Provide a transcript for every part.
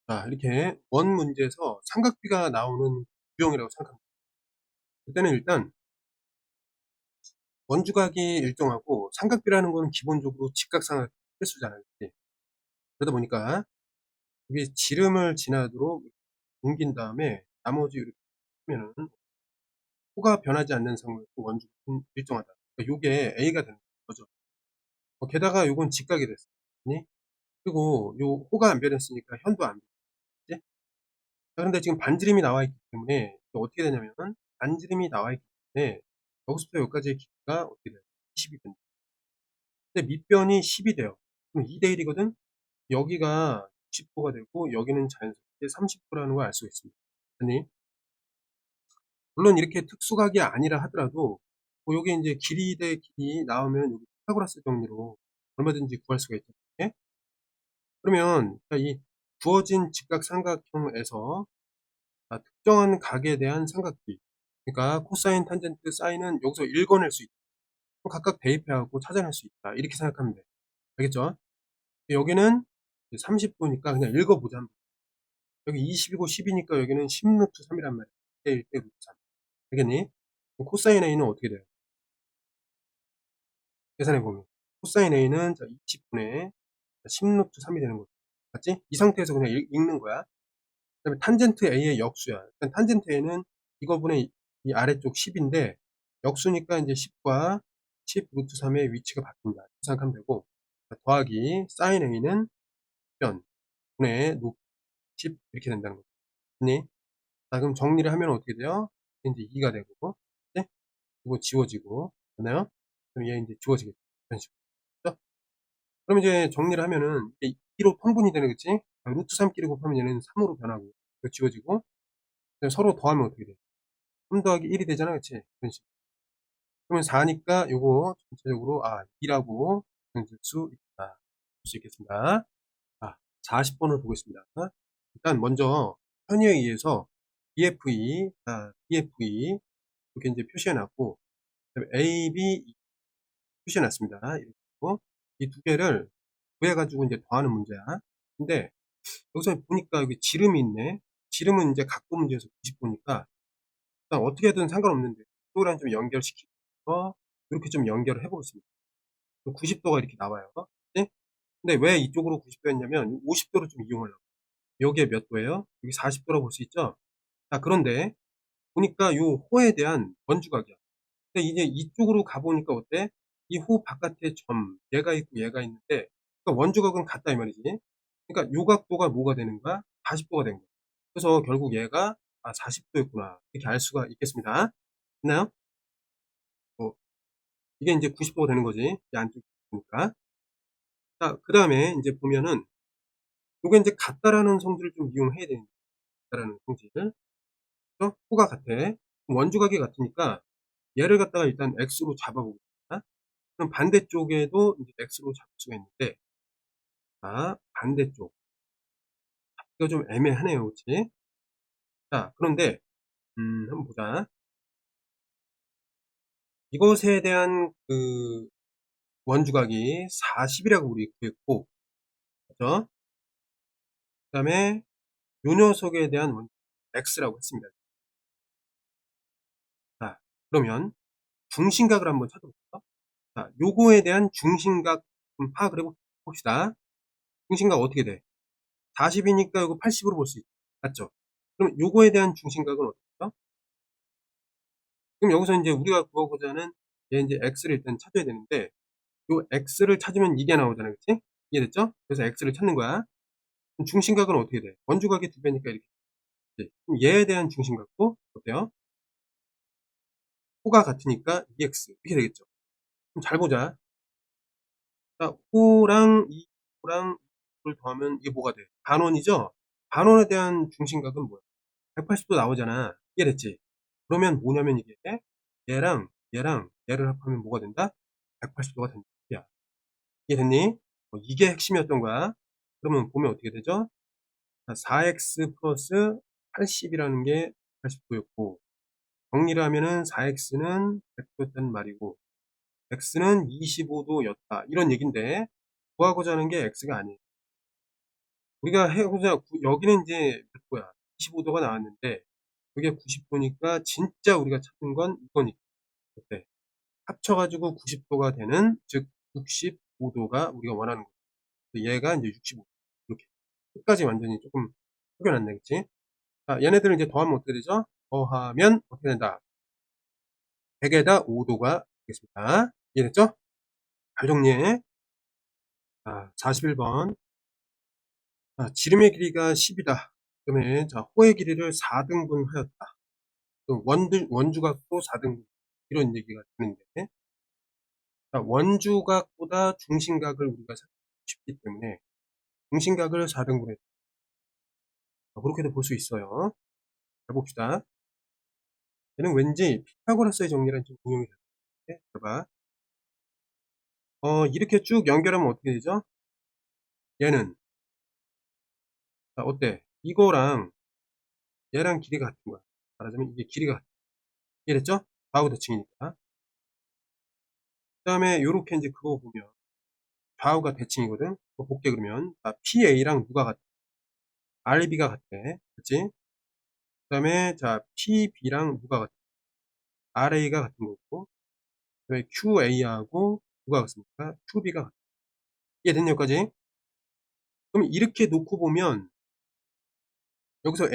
자, 이렇게 원 문제에서 삼각비가 나오는 유형이라고 생각합니다. 그때는 일단 원주각이 일정하고 삼각비라는 거는 기본적으로 직각삼각 필수잖아요. 그치? 그러다 보니까 이게 지름을 지나도록 옮긴 다음에 나머지 이렇게 하면은 호가 변하지 않는 상황에서 원주각은 일정하다. 그러니까 요게 A가 되는 거죠. 게다가 요건 직각이 됐어요. 니? 그리고 요 호가 안 변했으니까 현도 안 변했지? 자, 그런데 지금 반지름이 나와 있기 때문에 또 어떻게 되냐면 반지름이 나와 있기 때문에 여기서부터 여기까지의 길이가 어떻게 돼요? 10이 된다. 근데 밑변이 10이 돼요. 그럼 2대 1이거든? 여기가 60도가 되고 여기는 자연스럽게 30도라는 걸 알 수가 있습니다. 아니, 물론 이렇게 특수각이 아니라 하더라도 뭐 요게 이제 길이 대 길이 나오면 여기 피타고라스 정리로 얼마든지 구할 수가 있죠. 예? 그러면 이 주어진 직각삼각형에서 특정한 각에 대한 삼각비, 그러니까 코사인, 탄젠트, 사인은 여기서 읽어낼 수 있다. 각각 대입해갖고 찾아낼 수 있다. 이렇게 생각하면 돼. 알겠죠? 여기는 30도니까 그냥 읽어보자. 여기 20이고 10이니까 여기는 10 루트 3이란 말이야. 1대 1대 루트 3. 알겠니? 코사인 A는 어떻게 돼요? 계산해보면. 코사인 A는 20분의 10 루트 3이 되는 거죠. 맞지? 이 상태에서 그냥 읽는 거야. 그 다음에 탄젠트 A의 역수야. 일단 탄젠트 A는 이거분의 이 아래쪽 10인데, 역수니까 이제 10과 10 루트 3의 위치가 바뀐다. 이렇게 생각하면 되고, 더하기 사인 A는 변 분의 높이 10 이렇게 된다는 거죠. 네? 자, 그럼 정리를 하면 어떻게 돼요? 이제 2가 되고, 네? 이거 지워지고, 맞나요? 그럼 얘 이제 지워지겠죠. 이런 식으로. 그렇죠? 그럼 이제 정리를 하면은 2로 통분이 되는 거지? 루트 3끼리 곱하면 얘는 3으로 변하고, 이거 지워지고, 서로 더하면 어떻게 돼? 3 더하기 1이 되잖아, 그치? 이런 식으로. 그러면 4니까 요거 전체적으로 2라고 정리될 수 있다. 볼 수 있겠습니다. 40번을 보겠습니다. 일단 먼저 편의에 의해서 BFE, BFE 이렇게 이제 표시해놨고, AB 표시해놨습니다. 이렇게 이 두 개를 구해가지고 이제 더하는 문제야. 근데 여기서 보니까 여기 지름이 있네. 지름은 이제 각도 문제에서 90도니까 일단 어떻게든 상관없는데 이거랑 좀 연결시키고 이렇게 좀 연결을 해보겠습니다. 90도가 이렇게 나와요. 네? 근데 왜 이쪽으로 90도 했냐면 50도를 좀 이용하려고. 여기에 몇 도예요? 여기 40도라고 볼 수 있죠? 자, 그런데 보니까 요 호에 대한 원주각이야. 근데 이제 이쪽으로 가보니까 어때? 이 호 바깥에 점, 얘가 있고 얘가 있는데, 그러니까 원주각은 같다 이 말이지. 그러니까 요 각도가 뭐가 되는 거야? 40도가 된 거야. 그래서 결국 얘가 40도였구나. 이렇게 알 수가 있겠습니다. 됐나요? 이게 이제 90도가 되는 거지. 이 안쪽에 보니까. 자, 그 다음에 이제 보면은, 요게 이제 같다라는 성질을 좀 이용해야 됩니다. 같다라는 성질을. 그래서 호가 같아. 원주각이 같으니까 얘를 갖다가 일단 x로 잡아보겠습니다. 그럼 반대쪽에도 이제 x로 잡을 수가 있는데, 반대쪽. 이거 좀 애매하네요. 그치? 자, 그런데, 한번 보자. 이것에 대한 원주각이 40이라고 우리 구했고, 그죠? 그 다음에 요 녀석에 대한 원주각 x라고 했습니다. 자, 그러면 중심각을 한번 찾아볼까요? 자, 요거에 대한 중심각 좀 파악을 해봅시다. 중심각 어떻게 돼? 40이니까 이거 80으로 볼 수 있죠. 맞죠? 그럼 요거에 대한 중심각은 어떻게요? 그럼 여기서 이제 우리가 구하고자 하는 얘 이제 x를 일단 찾아야 되는데, 요 x를 찾으면 이게 나오잖아요. 그치? 이해됐죠? 그래서 x를 찾는 거야. 그럼 중심각은 어떻게 돼? 원주각이 두 배니까 이렇게. 돼. 그럼 얘에 대한 중심각도 어때요? 호가 같으니까 2x. 이렇게 되겠죠. 그럼 잘 보자. 자, 호랑 이 호랑 를 더하면 이게 뭐가 돼? 반원이죠? 반원에 대한 중심각은 뭐야? 180도 나오잖아. 이해됐지? 그러면 뭐냐면 이게 얘랑 얘랑 얘를 합하면 뭐가 된다? 180도가 된다. 야, 이해됐니? 이게 핵심이었던 거야. 그러면 보면 어떻게 되죠? 4x 플러스 80이라는 게 80도였고, 정리를 하면은 4x는 100도였다는 말이고, x는 25도였다. 이런 얘기인데, 구하고자 하는 게 x가 아니에요. 우리가 해 보자. 여기는 인제 몇 도야? 25 도가 나왔는데 여기가 90 도니까 진짜 우리가 찾는 건 이거니까. 어때? 합쳐 가지고 90 도가 되는, 즉 65 도가 우리가 원하는 거. 얘가 인제 65 이렇게 끝까지 완전히 쪼끔 속여 놨네. 그치? 자, 얘네들을 이제 더하면 어떻게 되죠? 더하면 어떻게 된다? 100 에다 5 도가 되겠습니다. 이해됐죠? 잘 정리해. 자, 41 번. 자, 지름의 길이가 10 이다. 그러면 자, 호의 길이를 4등분하였다. 그 원주각도 4등분, 이런 얘기가 되는데, 자, 원주각보다 중심각을 우리가 찾고 싶기 때문에 중심각을 4등분했다. 그렇게도 볼 수 있어요. 잘 봅시다. 얘는 왠지 피타고라스의 정리랑 좀 응용이 되는데, 봐봐. 이렇게 쭉 연결하면 어떻게 되죠? 얘는, 자, 어때? 이거랑 얘랑 길이가 같은 거야. 말하자면 이게 길이가 같아. 이해됐죠? 좌우 대칭이니까. 그 다음에 요렇게 이제 그거 보면 좌우가 대칭이거든. 그거 볼게. 그러면 자, PA랑 누가 같아? RB가 같아. 그치? 그 다음에 자, PB랑 누가 같아? RA가 같은 거고, 그 다음에 QA하고 누가 같습니까? QB가 같아. 이해됐냐, 여기까지? 그럼 이렇게 놓고 보면 여기서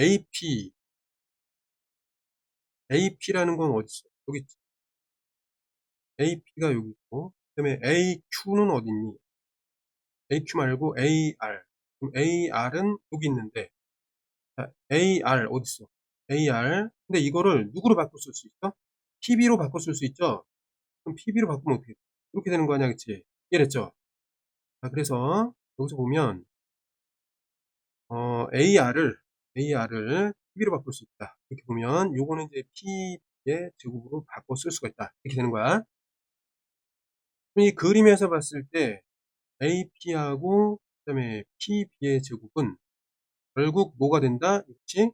AP라는 건 어디 있어? 여기 있지. AP가 여기 있고, 그 다음에 AQ는 어디 있니? AQ 말고 AR. 그럼 AR은 여기 있는데, 자, AR 어디 있어? AR. 근데 이거를 누구로 바꿔 쓸 수 있어? PB로 바꿔 쓸 수 있죠? 그럼 PB로 바꾸면 어떻게 돼? 이렇게 되는 거 아니야, 그치? 이해됐죠? 자, 그래서 여기서 보면 AR을 PB로 바꿀 수 있다. 이렇게 보면 요거는 이제 PB의 제곱으로 바꿔 쓸 수가 있다. 이렇게 되는 거야. 이 그림에서 봤을 때 AP하고 그다음에 PB의 제곱은 결국 뭐가 된다? 그렇지?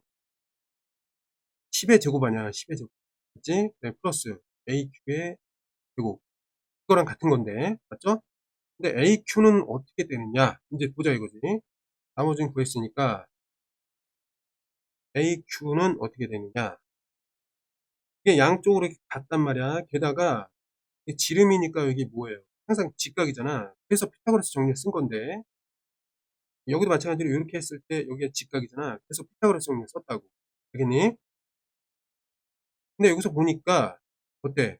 10의 제곱 아니야. 10의 제곱. 그치? 플러스 AQ의 제곱. 이거랑 같은 건데. 맞죠? 근데 AQ는 어떻게 되느냐? 이제 보자 이거지. 나머지는 구했으니까 AQ는 어떻게 되느냐? 이게 양쪽으로 이렇게 같단 말이야. 게다가 지름이니까 여기 뭐예요? 항상 직각이잖아. 그래서 피타고라스 정리를 쓴 건데, 여기도 마찬가지로 이렇게 했을 때 여기가 직각이잖아. 그래서 피타고라스 정리를 썼다고. 알겠니? 근데 여기서 보니까 어때?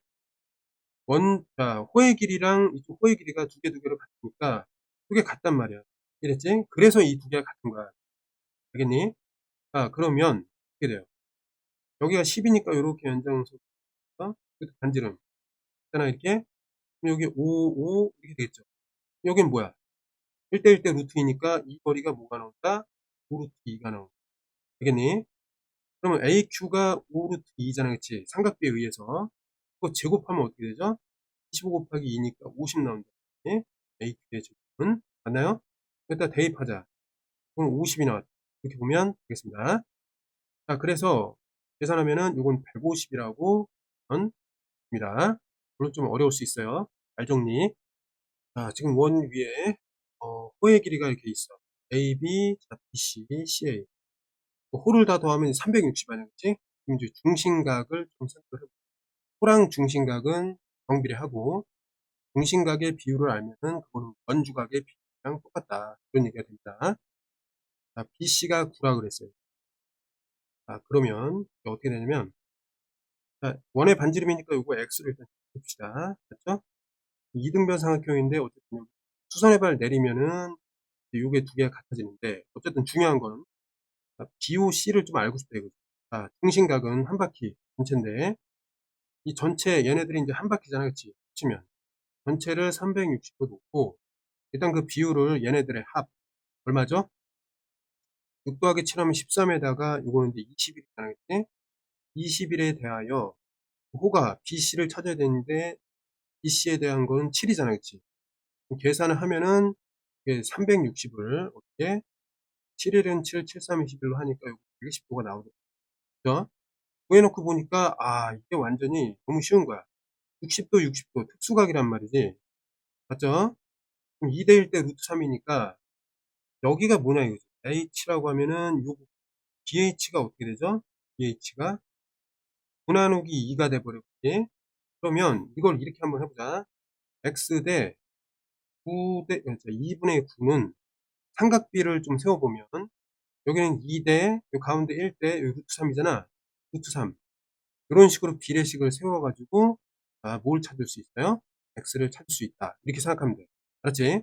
자, 호의 길이랑 이쪽 호의 길이가 두 개로 같으니까 두 개 같단 말이야. 이랬지? 그래서 이 두 개가 같은 거야. 알겠니? 자, 그러면 어떻게 돼요? 여기가 10이니까 이렇게 연장선과 반지름 있잖아, 이렇게. 그럼 여기 5, 5 이렇게 되겠죠. 여긴 뭐야? 1대1 대 루트이니까 이 거리가 뭐가 나온다? 5 루트 2가 나온다. 알겠니? 그러면 AQ가 5 루트 2잖아, 그치? 삼각비에 의해서. 그거 제곱하면 어떻게 되죠? 25 곱하기 2니까 50 나온다. 예? AQ의 제곱은. 맞나요? 여기다 대입하자. 그럼 50이 나왔다. 이렇게 보면 되겠습니다. 자, 그래서 계산하면은 이건 150이라고 입니다. 물론 좀 어려울 수 있어요. 말 정리. 자, 지금 원 위에 호의 길이가 이렇게 있어. AB, 자, BC, CA. 호를 다 더하면 360 아니야, 그치? 그럼 이제 중심각을 좀 생각을 해볼게요. 호랑 중심각은 정비례하고 중심각의 비율을 알면은 그거는 원주각의 비율이랑 똑같다. 이런 얘기가 됩니다. 자, BC가 9라 그랬어요. 자, 그러면 어떻게 되냐면, 자, 원의 반지름이니까 요거 X를 일단 봅시다. 맞죠? 이등변 삼각형인데 어쨌든 수선의 발 내리면은 요게 두 개가 같아지는데, 어쨌든 중요한 거는 BOC를 좀 알고 싶다 이거죠. 자, 중심각은 한 바퀴 전체인데 이 전체 얘네들이 이제 한 바퀴잖아, 그치? 치면 전체를 360도 놓고 일단 그 비율을 얘네들의 합 얼마죠? 6 더하기 7 하면 13에다가 요거는 이제 20이잖아, 그치? 20일에 대하여 호가 BC를 찾아야 되는데 BC에 대한 거는 7이잖아, 그치? 계산을 하면은 360을 어떻게 7일은 7, 7, 3, 21로 하니까 120도가 나오죠. 그죠? 구해놓고 보니까 이게 완전히 너무 쉬운 거야. 60도 60도 특수각이란 말이지. 맞죠? 그럼 2대1 대 루트 3이니까 여기가 뭐냐 이거지. h라고 하면은 요 BH가 어떻게 되죠? BH가 9 나누기 2가 돼 버렸지. 그러면 이걸 이렇게 한번 해 보자. x 대 9 대 2분의 9는 삼각비를 좀 세워 보면 여기는 2 대 요 가운데 1 대 요 루트 3이잖아. 루트 3. 요런 식으로 비례식을 세워 가지고 뭘 찾을 수 있어요? x를 찾을 수 있다. 이렇게 생각하면 돼. 알았지?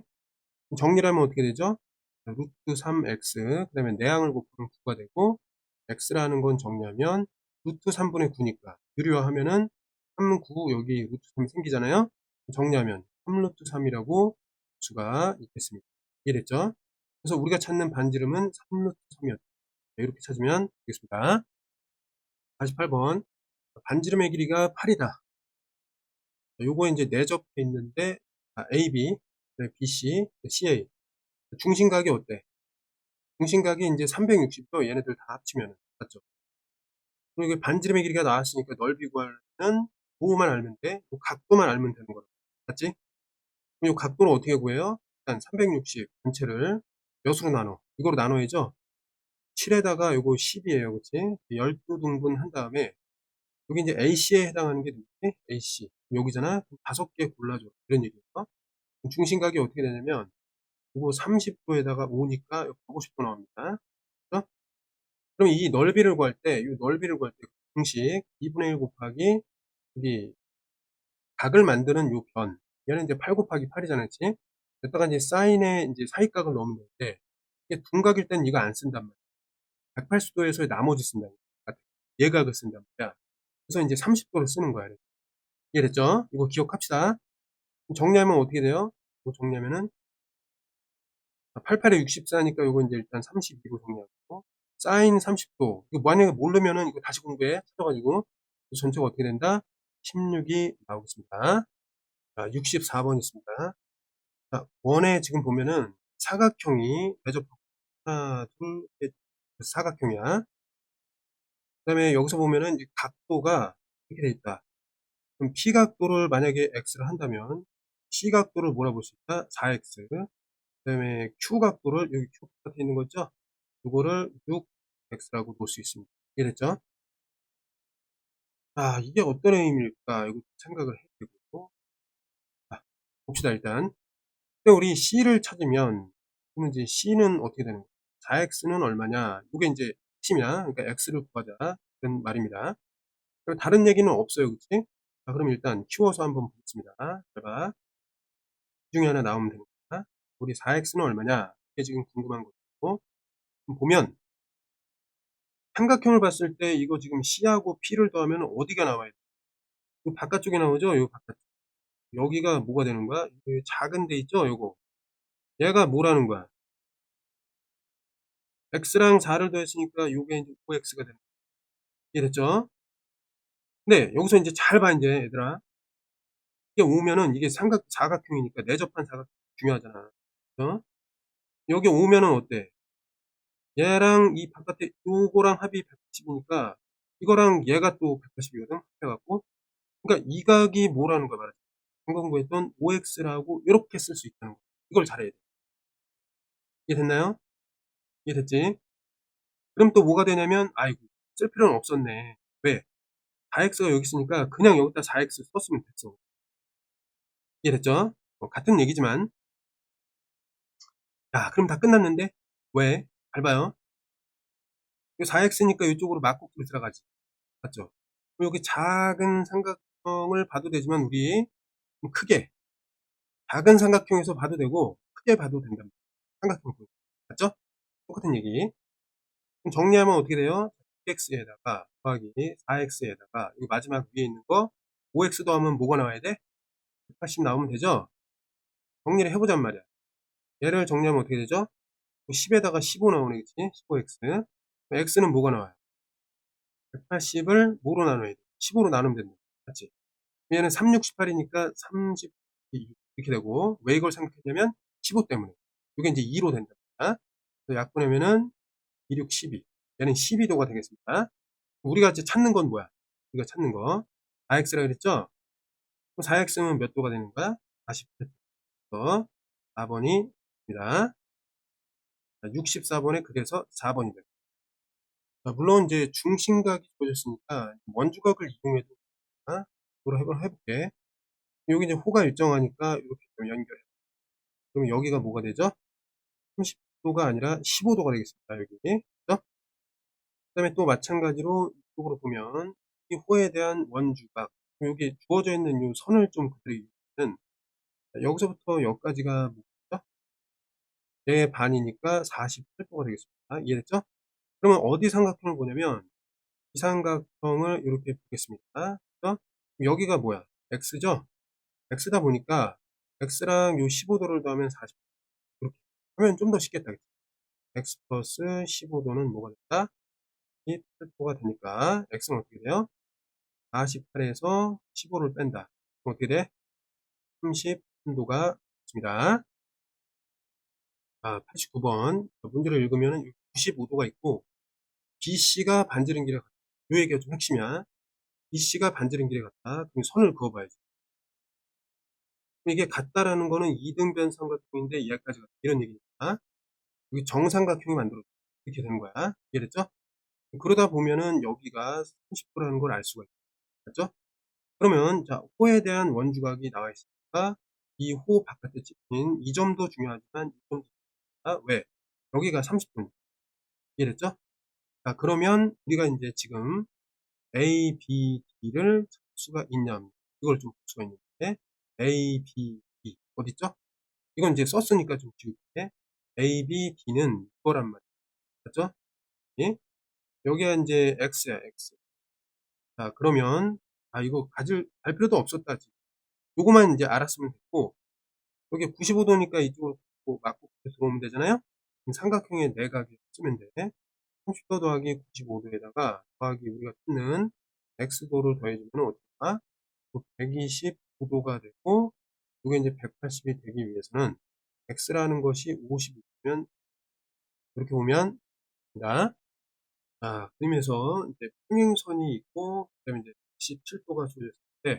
정리를 하면 어떻게 되죠? 루트 3x 그다음에 내항을 곱하면 9가 되고 x라는 건 정리하면 루트 3분의 9니까 유리화하면은 3, 9 여기 루트 3이 생기잖아요. 정리하면 3루트 3이라고 수가 있겠습니다. 이해됐죠? 그래서 우리가 찾는 반지름은 3루트 3이었다. 이렇게 찾으면 되겠습니다. 48번 반지름의 길이가 8이다. 요거 이제 내접해 있는데 AB, BC, CA 중심각이 어때? 중심각이 이제 360도 얘네들 다 합치면 맞죠? 그리고 이게 반지름의 길이가 나왔으니까 넓이 구하는 도만 알면 돼. 요 각도만 알면 되는 거라. 맞지? 그럼 요 각도를 어떻게 구해요? 일단 360 전체를 몇으로 나눠? 이거로 나눠야죠. 7에다가 요거 10이에요. 그치? 12등분 한 다음에 여기 이제 AC에 해당하는 게 누구지? AC. 여기잖아. 5개 골라줘. 이런 얘기예요. 중심각이 어떻게 되냐면 요거 30도에다가 5니까 150도 나옵니다. 그죠? 그럼 이 넓이를 구할 때, 이 넓이를 구할 때 공식 2분의 1 곱하기 여기 각을 만드는 요 변. 얘는 이제 8 곱하기 8이잖아, 그치? 여기다가 이제 사인에 이제 사이각을 넣으면 되는데 이게 둔각일 땐 이거 안 쓴단 말이야. 180도에서의 나머지 쓴다는 거야. 예각을 쓴단 말이야. 그래서 이제 30도를 쓰는 거야. 이해됐죠? 이거 기억합시다. 정리하면 어떻게 돼요? 이거 정리하면은 88에 64니까 요거 이제 일단 32로 정리하고 사인 30도 이거 만약에 모르면은 이거 다시 공부해 찾아가지고 전체가 어떻게 된다? 16이 나오겠습니다. 자, 64번 있습니다. 자, 원에 지금 보면은 사각형이 대접하고 하나, 둘, 셋 사각형이야. 그 다음에 여기서 보면은 이제 각도가 이렇게 돼 있다. 그럼 P각도를 만약에 X를 한다면 C각도를 뭐라 볼 수 있다? 4X. 그 다음에 Q각도를 여기 Q 같은 있는 거 있죠? 요거를 6X라고 볼 수 있습니다. 이해됐죠? 이게 어떤 의미일까? 이거 생각을 해야 되고. 봅시다, 일단. 근데 우리 C를 찾으면, 그러면 이제 C는 어떻게 되는 거야? 4X는 얼마냐? 이게 이제 핵심이야. 그러니까 X를 구하자. 그런 말입니다. 다른 얘기는 없어요. 그치? 자, 그럼 일단 키워서 한번 보겠습니다. 잘 봐. 이 중에 하나 나오면 되니까. 우리 4X는 얼마냐? 이게 지금 궁금한 거고. 보면, 삼각형을 봤을 때 이거 지금 C하고 P를 더하면 어디가 나와야 돼? 이 바깥쪽에 나오죠? 요 바깥쪽. 여기가 뭐가 되는 거야? 이 작은 데 있죠? 요거. 얘가 뭐라는 거야? X랑 4를 더했으니까 요게 이제 5X가 되는 거야. 이해됐죠? 근데 여기서 이제 잘 봐, 이제 얘들아. 이게 오면은 이게 사각형이니까 내접한 사각형 중요하잖아. 어? 여기 오면은 어때? 얘랑 이 바깥에 요거랑 합이 180이니까 이거랑 얘가 또 180이거든? 합해갖고. 그러니까 이 각이 뭐라는 거야, 말하자면. 방금 구했던 5x라고 이렇게 쓸 수 있다는 거. 이걸 잘해야 돼. 이해됐나요? 이해됐지? 그럼 또 뭐가 되냐면 아이고 쓸 필요는 없었네. 왜? 4x가 여기 있으니까 그냥 여기다 4x 썼으면 됐어. 이해됐죠? 같은 얘기지만 야 그럼 다 끝났는데? 왜? 잘 봐요. 이 4x니까 이쪽으로 막국수로 들어가지. 맞죠? 그럼 여기 작은 삼각형을 봐도 되지만 우리 좀 크게 작은 삼각형에서 봐도 되고 크게 봐도 된답니다. 삼각형 맞죠? 똑같은 얘기. 그럼 정리하면 어떻게 돼요? 6x에다가 더하기 4x에다가 이 마지막 위에 있는 거 5x 더하면 뭐가 나와야 돼? 180 나오면 되죠? 정리를 해보잔 말이야. 얘를 정리하면 어떻게 되죠? 10에다가 15 나오네, 그치? 15x. x는 뭐가 나와요? 180을 뭐로 나눠야 돼? 15로 나누면 된다. 맞지? 얘는 3, 6, 18이니까 30 이렇게 되고 왜 이걸 생각했냐면 15 때문에. 이게 이제 2로 된다. 약분하면은 2, 6, 12. 얘는 12도가 되겠습니다. 우리가 이제 찾는 건 뭐야? 우리가 찾는 거. 4x라 그랬죠? 그럼 4x는 몇 도가 되는 거야? 48도. 4번이 입니다. 자 64번에 그래서 4번이 됩니다. 자 물론 인제 중심각이 주어졌으니까 원주각을 이용해도 되니까 그걸 한번 해 볼게. 여기 이제 호가 일정하니까 이렇게 좀 연결해. 그럼 여기가 뭐가 되죠? 30 도가 아니라 15 도가 되겠습니다, 여기. 그죠? 그다음에 또 마찬가지로 이쪽으로 보면 이 호에 대한 원주각, 여기 주어져 있는 요 선을 좀 그대로 이용하면은 여기서부터 여기까지가 뭐죠? 4 반이니까 48 도가 되겠습니다. 이해됐죠? 그러면 어디 삼각형을 보냐면 이 삼각형을 요렇게 보겠습니다. 그죠? 여기가 뭐야? x죠? x다 보니까 x랑 요 15 도를 더하면 40 이렇게 하면 좀 더 쉽겠다. 그죠? x 플러스 15 도는 뭐가 된다? 28 도가 되니까 x는 어떻게 돼요? 48에서 15를 뺀다. 그럼 어떻게 돼? 33 도가 됩니다. 아 89번 문제를 읽으면은 95 도가 있고 BC가 반지름 길이가 같다. 요 얘기가 좀 핵심이야. BC가 반지름 길이가 같다. 그럼 선을 그어 봐야지. 이게 같다라는 거는 이등변 삼각형인데 얘까지 같다. 이런 얘기니까. 여기 정삼각형이 만들어져. 이렇게 되는 거야. 이해됐죠? 그러다 보면은 여기가 30도라는 걸 알 수가 있죠. 맞죠? 그러면 자 호에 대한 원주각이 나와 있으니까 이 호 바깥에 찍힌 이 점도 중요하지만 이 점도 중요하다. 왜? 여기가 30도니까. 이해됐죠? 자 그러면 우리가 인제 지금 A, B, D를 찾을 수가 있냐 이걸 좀 볼 수가 있는데 A, B, D 어딨죠? 이건 이제 썼으니까 좀 지울게. A, B, D는 이거란 말이야. 맞죠? 예? 여기가 인제 X야, X. 자 그러면 아 이거 갈 필요도 없었다. 요거만 인제 알았으면 됐고 여기 95 도니까 이쪽으로 뭐 맞고 들어오면 되잖아요. 그럼 삼각형의 내각을 쓰면 돼. 30도 더하기 95 도에다가 더하기 우리가 찾는 x도를 더해주면 어떨까? 129 도가 되고 요게 인제 180이 되기 위해서는 x라는 것이 55면 이렇게 보면 됩니다. 자 그러면서 이제 평행선이 있고 그다음에 이제 17 도가 주어졌을 때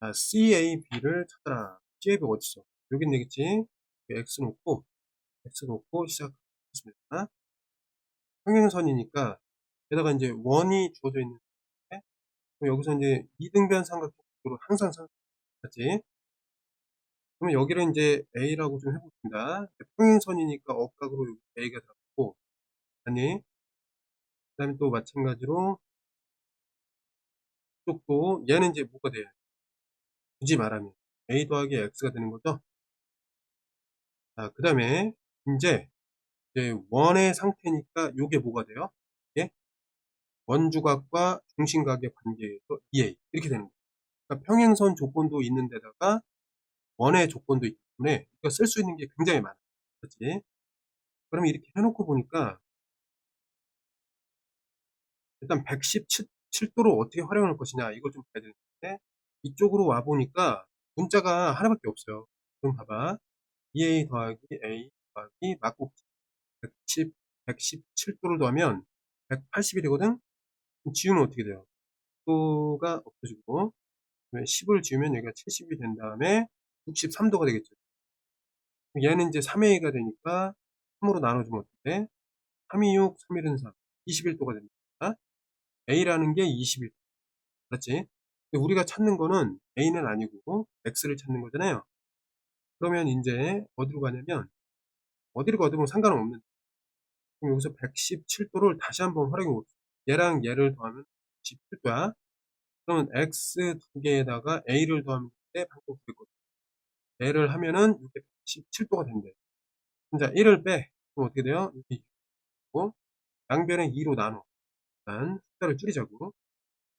자 CAB를 찾아라. CAB 어디 있어? 여기 있겠지? x 놓고 시작하겠습니다. 평행선이니까 게다가 인제 원이 주어져 있는데 그럼 여기서 인제 이등변 삼각형으로 항상 맞지? 그러면 여기를 인제 A라고 좀 해 보겠습니다. 평행선이니까 억각으로 여기 A가 들어갔고 아니 그다음에 또 마찬가지로 이쪽도 얘는 인제 뭐가 돼요? 굳이 말하면 A 더하기 X가 되는 거죠. 자 그다음에 인제 이제 원의 상태니까 요게 뭐가 돼요? 이게 원주각과 중심각의 관계에서 2A 이렇게 되는 거예요. 그러니까 평행선 조건도 있는 데다가 원의 조건도 있기 때문에 우리가 쓸 수 있는 게 굉장히 많아. 그치? 그러면 이렇게 해 놓고 보니까 일단 117 도를 어떻게 활용할 것이냐 이걸 좀 봐야 되는데 이쪽으로 와 보니까 문자가 하나밖에 없어요. 그럼 봐봐. 2A 더하기 A 더하기 막곱지 117 도를 더하면 180이 되거든? 그럼 지우면 어떻게 돼요? 도가 없어지고 10을 지우면 여기가 70이 된 다음에 63 도가 되겠죠. 얘는 이제 3A가 되니까 3으로 나눠주면 어떻게 돼? 3이 6, 3일은 3. 21도가 됩니다. A라는 게 21도. 맞지? 근데 우리가 찾는 거는 A는 아니고 X를 찾는 거잖아요. 그러면 이제 어디로 가냐면 어디로 가도 뭐 상관은 없는데 그럼 여기서 117도를 다시 한번 활용해 봅시다. 얘랑 얘를 더하면 17도야. 그러면 X 두 개에다가 A를 더하면 돼. 방금 그랬거든. 얘를 하면은 이렇게 17도가 된대. 자, 1을 빼. 그럼 어떻게 돼요? 이렇게 있고 양변에 2로 나눠. 일단 숫자를 줄이자고.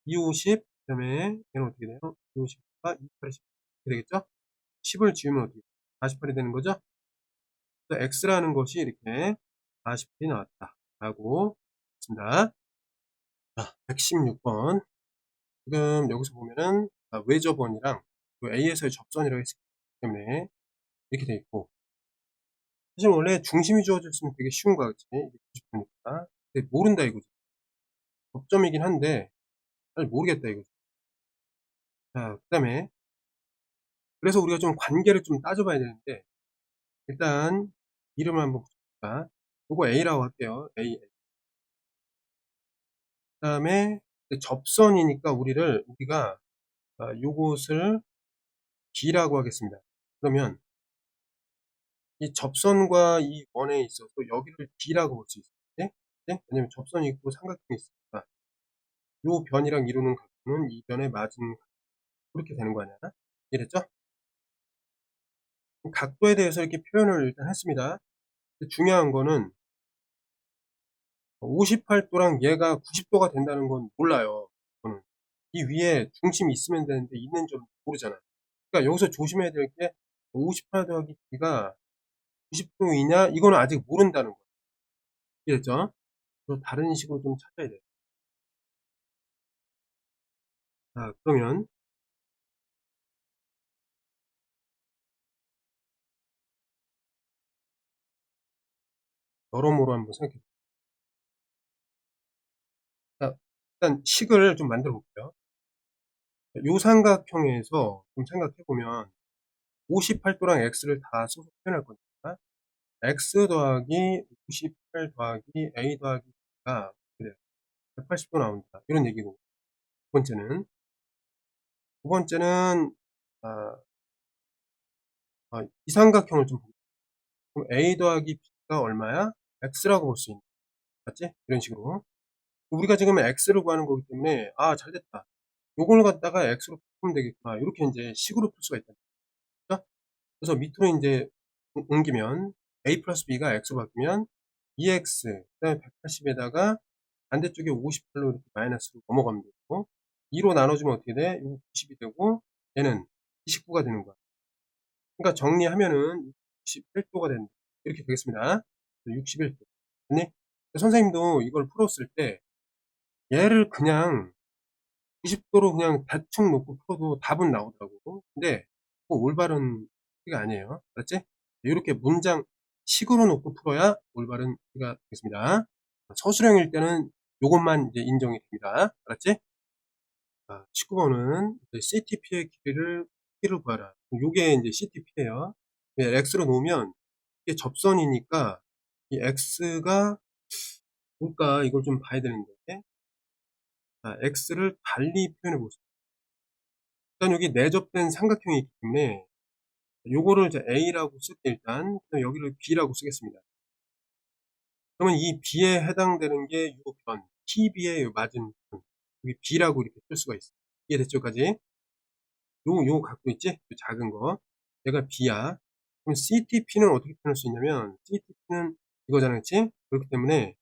250 그다음에 얘는 어떻게 돼요? 250과 280 이렇게 되겠죠? 10을 지우면 어떻게 48이 되는 거죠? 그래서 x라는 것이 이렇게 48이 나왔다 라고 했습니다. 자 116번 지금 여기서 보면은 외접원이랑 A에서의 접선이라고 했기 때문에 이렇게 돼 있고 사실 원래 중심이 주어졌으면 되게 쉬운 거 같지 90도니까 근데 모른다 이거지. 접점이긴 한데 잘 모르겠다 이거지. 자 그다음에 그래서 우리가 좀 관계를 좀 따져봐야 되는데 일단 이름을 한번 자, 요거 A라고 할게요. A. 그다음에 접선이니까 우리가 요것을 B라고 하겠습니다. 그러면 이 접선과 이 원에 있어서 여기를 D라고 볼 수 있어요. 네? 네? 왜냐면 접선이 있고 삼각형이 있으니까 요 변이랑 이루는 각도는 이 변에 맞은 그렇게 되는 거 아니야? 이해됐죠? 각도에 대해서 이렇게 표현을 일단 했습니다. 중요한 거는 58도랑 얘가 90도가 된다는 건 몰라요. 저는. 이 위에 중심이 있으면 되는데 있는 줄 모르잖아요. 그러니까 여기서 조심해야 될 게 58 더하기 B가 90도이냐 이거는 아직 모른다는 거예요. 이해됐죠? 그래서 다른 식으로 좀 찾아야 돼요. 자, 그러면 여러모로 한번 생각해 볼게요. 자, 일단 식을 좀 만들어 볼게요. 요 삼각형에서 좀 생각해 보면 58도랑 x를 다 써서 표현할 거니까 x 더하기 58 더하기 a 더하기 b가 180도 나온다. 이런 얘기고. 두 번째는 아, 이 삼각형을 좀 볼게요. 그럼 a 더하기 b가 얼마야? x라고 볼 수 있는. 맞지? 이런 식으로. 우리가 지금 x를 구하는 거기 때문에 잘 됐다. 요걸 갖다가 x로 바꾸면 되겠구나. 이렇게 이제 식으로 풀 수가 있다. 그죠? 그래서 밑으로 이제 옮기면 a 플러스 b가 x로 바뀌면 2x 그다음에 180에다가 반대쪽에 58로 이렇게 마이너스로 넘어가면 되고 2로 나눠주면 어떻게 돼? 90이 되고 얘는 29가 되는 거야. 그러니까 정리하면은 61도가 된다. 이렇게 되겠습니다. 61도. 아니? 선생님도 이걸 풀었을 때 얘를 그냥 90도로 그냥 대충 놓고 풀어도 답은 나오더라고. 근데 꼭 올바른 가 아니에요. 알았지? 이렇게 문장 식으로 놓고 풀어야 올바른 가 되겠습니다. 서술형일 때는 요것만 이제 인정이 됩니다. 알았지? 19번은 CTP의 길이를 구하라. 요게 이제 CTP예요. X로 놓으면 이게 접선이니까 이 X가 뭘까 이걸 좀 봐야 되는데 X를 달리 표현해 보세요. 일단 여기 내접된 삼각형이 있기 때문에 요거를 이제 A라고 쓸게 일단 여기를 B라고 쓰겠습니다. 그러면 이 B에 해당되는 게 요 변, TB의 맞은 변. 여기 B라고 이렇게 쓸 수가 있어요. 이해됐죠, 여기까지? 요 갖고 있지? 요 작은 거. 얘가 B야. 그럼 CTP는 어떻게 표현할 수 있냐면, CTP는 이거잖아, 그치? 그렇기 때문에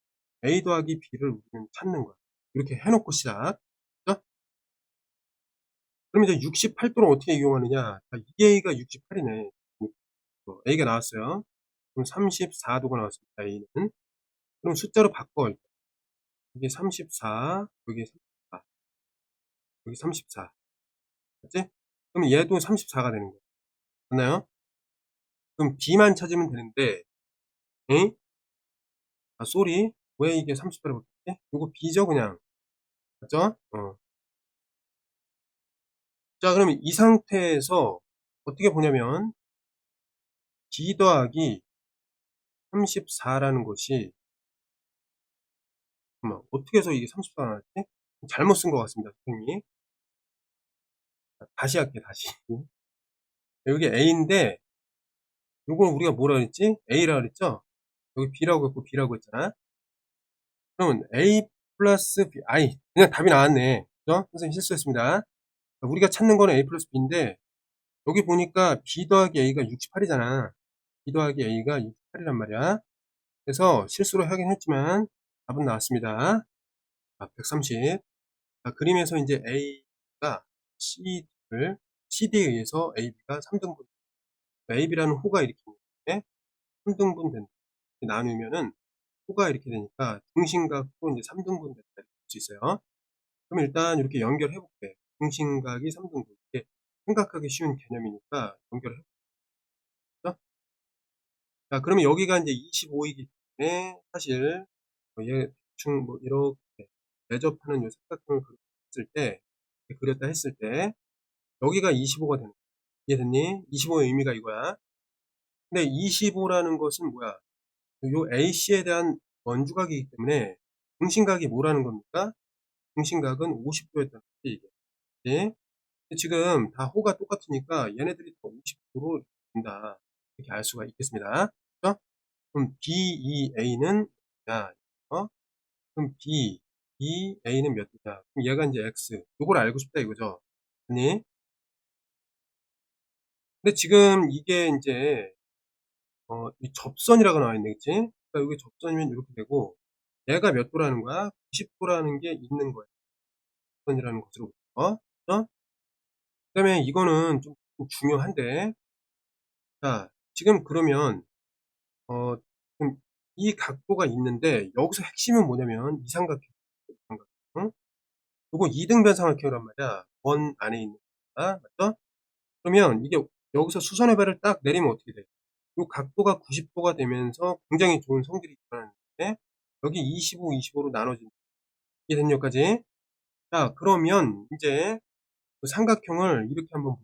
A 더하기 B를 우리는 찾는 거야. 이렇게 해놓고 시작. 그죠? 그럼 이제 68도를 어떻게 이용하느냐? 2A가 68이네. A가 나왔어요. 그럼 34도가 나왔습니다. A는. 그럼 숫자로 바꿔. 이게 34, 여기 34, 여기 34. 맞지? 그럼 얘도 34가 되는 거야. 맞나요? 그럼 B만 찾으면 되는데, 에? 쏘리. 왜 이게 30도로 바뀌지? 요거 B죠, 그냥. 맞죠? 자, 그러면 이 상태에서 어떻게 보냐면, B 더하기 34라는 것이, 잠깐만, 어떻게 해서 이게 34가 나왔지? 잘못 쓴 것 같습니다, 선생님이. 다시 할게, 다시. 여기 A인데, 요걸 우리가 뭐라 그랬지? A라 그랬죠? 여기 B라고 했고, B라고 했잖아. 그러면 A 플러스 B, 그냥 답이 나왔네. 그죠? 선생님 실수했습니다. 우리가 찾는 거는 A 플러스 B인데, 여기 보니까 B 더하기 A가 68이잖아. B 더하기 A가 68이란 말이야. 그래서 실수로 하긴 했지만, 답은 나왔습니다. 130. 그림에서 이제 A가 CD에 의해서 AB가 3등분. AB라는 호가 이렇게 있는데, 3등분 된다. 나누면은, 호가 이렇게 되니까, 등심각도 이제 3등분 된다. 이렇게 볼 수 있어요. 그럼 일단 이렇게 연결해 볼게. 등심각이 3등분. 이게 생각하기 쉬운 개념이니까 연결해 볼게요. 자, 그러면 여기가 이제 25이기 때문에 사실 얘 대충 이렇게 대접하는 요 삼각형을 그렸다 했을 때 여기가 25가 되는 거야. 이해됐니? 25의 의미가 이거야. 근데 25라는 것은 뭐야? 요 AC에 대한 원주각이기 때문에 중심각이 뭐라는 겁니까? 중심각은 50도였다는 거지 이게. 예? 지금 다 호가 똑같으니까 얘네들이 다 50도로 된다. 이렇게 알 수가 있겠습니다. 그죠? 그럼 BEA는 야, 그럼 BEA는 몇 도냐? 그럼 얘가 이제 X. 요걸 알고 싶다 이거죠. 아니? 근데 지금 이게 이제 이 접선이라고 나와 있네, 그치? 그러니까 여기 접선이면 이렇게 되고, 얘가 몇 도라는 거야? 90도라는 게 있는 거야. 접선이라는 것으로부터. 어? 그 다음에 이거는 좀 중요한데, 자, 지금 그러면, 지금 이 각도가 있는데, 여기서 핵심은 뭐냐면, 이 삼각형. 응? 요거 이등변 삼각형이란 말이야. 원 안에 있는 거야. 맞죠? 그러면 이게 여기서 수선의 발을 딱 내리면 어떻게 돼? 요 각도가 90도가 되면서 굉장히 좋은 성질이 일어나는데, 여기 25, 25로 나눠진다. 이해됐냐, 여기까지? 자, 그러면 이제 그 삼각형을 이렇게 한번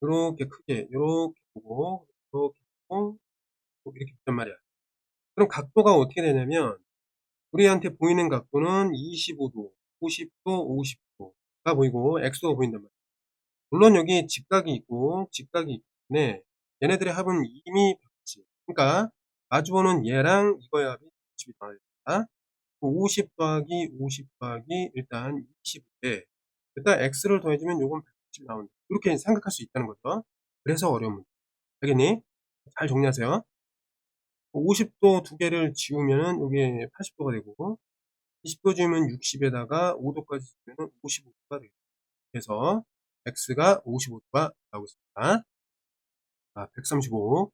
요렇게 크게, 요렇게 보고, 요렇게 보고, 이렇게 보단 말이야. 그럼 각도가 어떻게 되냐면, 우리한테 보이는 각도는 25도, 90도, 50도가 보이고, X도가 보인단 말이야. 물론 여기 직각이 있고, 직각이 있기 때문에, 얘네들의 합은 이미 180. 그러니까, 마주보는 얘랑 이거의 합이 90이 나와야 50 더하기 50 더하기 일단 25에 일단 x를 더해주면 요건 180 나온다. 이렇게 생각할 수 있다는 거죠. 그래서 어려운 문제. 알겠니? 잘 정리하세요. 50도 두 개를 지우면은 요게 80도가 되고 20도 지우면 60에다가 5도까지 지우면 55도가 되겠다. 그래서 x가 55도가 나오고 있습니다. 135.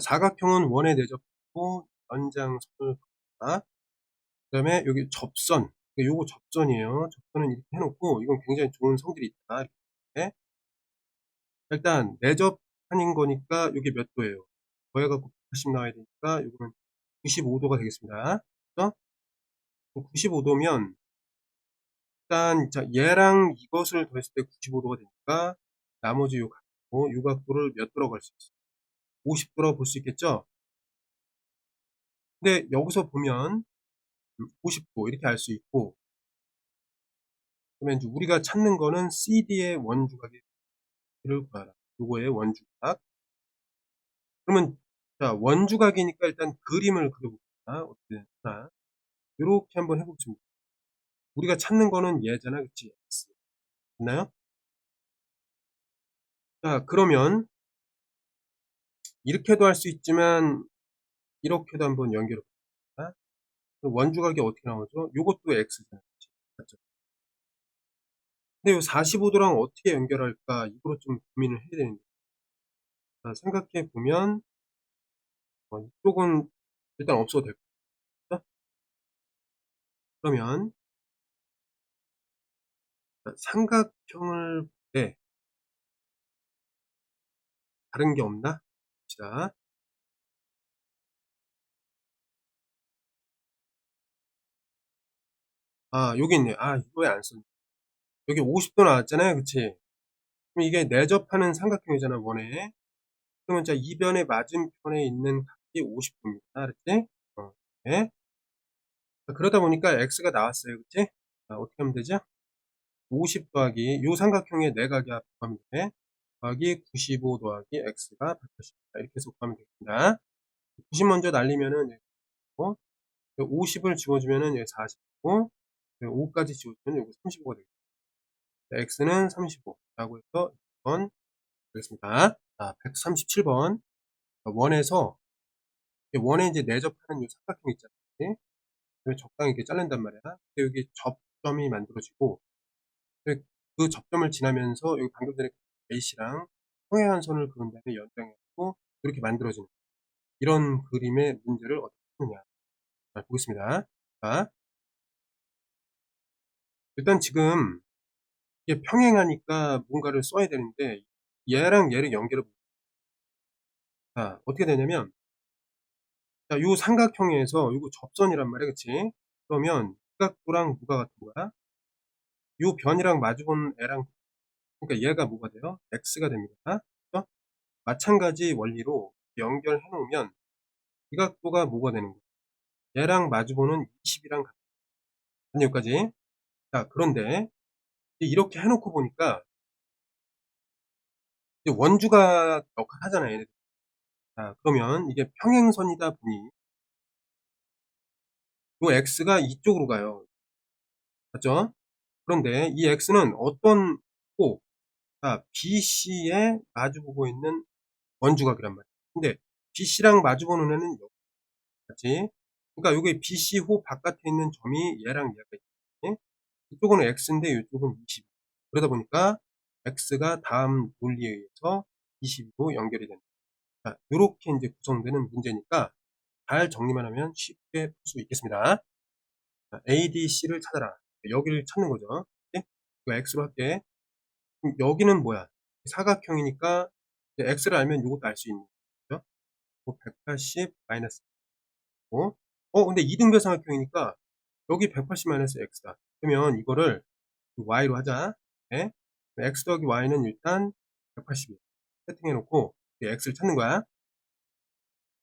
사각형은 원에 내접고 연장선을 그립니다. 그 다음에 여기 접선. 요거 접선이에요. 접선은 이렇게 해놓고, 이건 굉장히 좋은 성질이 있다. 이렇게. 일단, 내접하는 거니까, 요게 몇 도예요? 더해갖고 180 나와야 되니까, 요거는 95도가 되겠습니다. 그죠? 95도면, 일단, 자, 얘랑 이것을 더했을 때 95도가 되니까, 나머지 요 각도를 몇 도라고 할 수 있어요? 50도라고 볼 수 있겠죠? 근데 여기서 보면, 50도 이렇게 알 수 있고, 그러면 이제 우리가 찾는 거는 CD의 원주각의 를 구하라. 요거의 원주각. 그러면 자 원주각이니까 일단 그림을 그려볼까? 어떻게 되나? 요렇게 한번 해보겠습니다. 우리가 찾는 거는 얘잖아, 그치? X. 맞나요? 자 그러면 이렇게도 할 수 있지만 이렇게도 한번 연결해 볼까? 원주각이 어떻게 나오죠? 요것도 X잖아, 그치? 맞죠? 근데 요 45도랑 어떻게 연결할까? 이거로 좀 고민을 해야 되는데. 자, 생각해 보면 이쪽은 일단 없어도 될 것 같아. 그러면 삼각형을 네, 다른 게 없나? 봅시다. 여기 있네. 이거 왜 안 썼냐. 여기 50도 나왔잖아요. 그치? 그럼 이게 내접하는 삼각형이잖아, 원에. 그러면 자, 이 변의 맞은편에 있는 각이 50도입니다. 그랬지? 네. 그러다 보니까 x가 나왔어요. 그치? 어떻게 하면 되죠? 50 더하기, 요 삼각형의 내각이 합하면 돼. 더하기 95 더하기 x가 180. 이렇게 해서 구하면 되겠습니다. 90 먼저 날리면은, 50을 지워주면은 여기 45, 5까지 지워주면 여기 35가 되겠습니다. x는 35라고 해서 2번 되겠습니다. 137번. 원에서, 원에 이제 내접하는 이 삼각형 있잖아요. 적당히 이렇게 자른단 말이야. 근데 여기 접점이 만들어지고, 그 접점을 지나면서 여기 방금 전에 A씨랑 평행한 선을 그은 다음에 연장해서 이렇게 만들어지는 이런 그림의 문제를 어떻게 푸느냐. 보겠습니다. 자, 일단 지금 이게 평행하니까 뭔가를 써야 되는데 얘랑 얘를 연결해 봅니다. 자, 어떻게 되냐면 자, 요 삼각형에서 요거 접선이란 말이야. 그치? 그러면 이 각도랑 뭐가 같은 거야? 요 변이랑 마주보는 애랑 그러니까 얘가 뭐가 돼요? X가 됩니다. 그죠? 마찬가지 원리로 연결해 놓으면 이 각도가 뭐가 되는 거야? 얘랑 마주보는 20이랑 같은 여기까지. 자, 그런데 이렇게 해 놓고 보니까 이제 원주가 역할하잖아요, 얘네들. 자, 그러면 이게 평행선이다 보니 요 x가 이쪽으로 가요. 맞죠? 그런데 이 x는 어떤 꼭 자, BC에 마주보고 있는 원주각이란 말이에요. 근데 BC랑 마주보는 애는 여기 같이. 그러니까 요게 BC호 바깥에 있는 점이 얘랑 얘가 있지. 이쪽은 x인데 이쪽은 20. 그러다 보니까 x가 다음 논리에 의해서 20으로 연결이 된다. 자, 요렇게 이제 구성되는 문제니까 잘 정리만 하면 쉽게 풀 수 있겠습니다. 자, ADC를 찾아라. 여기를 찾는 거죠. 네? 이거 x로 할게. 그럼 여기는 뭐야? 사각형이니까 x를 알면 이것도 알 수 있는 거죠. 180 마이너스 5. 근데 이등변 삼각형이니까 여기 180 마이너스 x다. 그러면 이거를 y로 하자. 네? x 더하기 y는 일단 180이에요. 세팅해 놓고 x를 찾는 거야.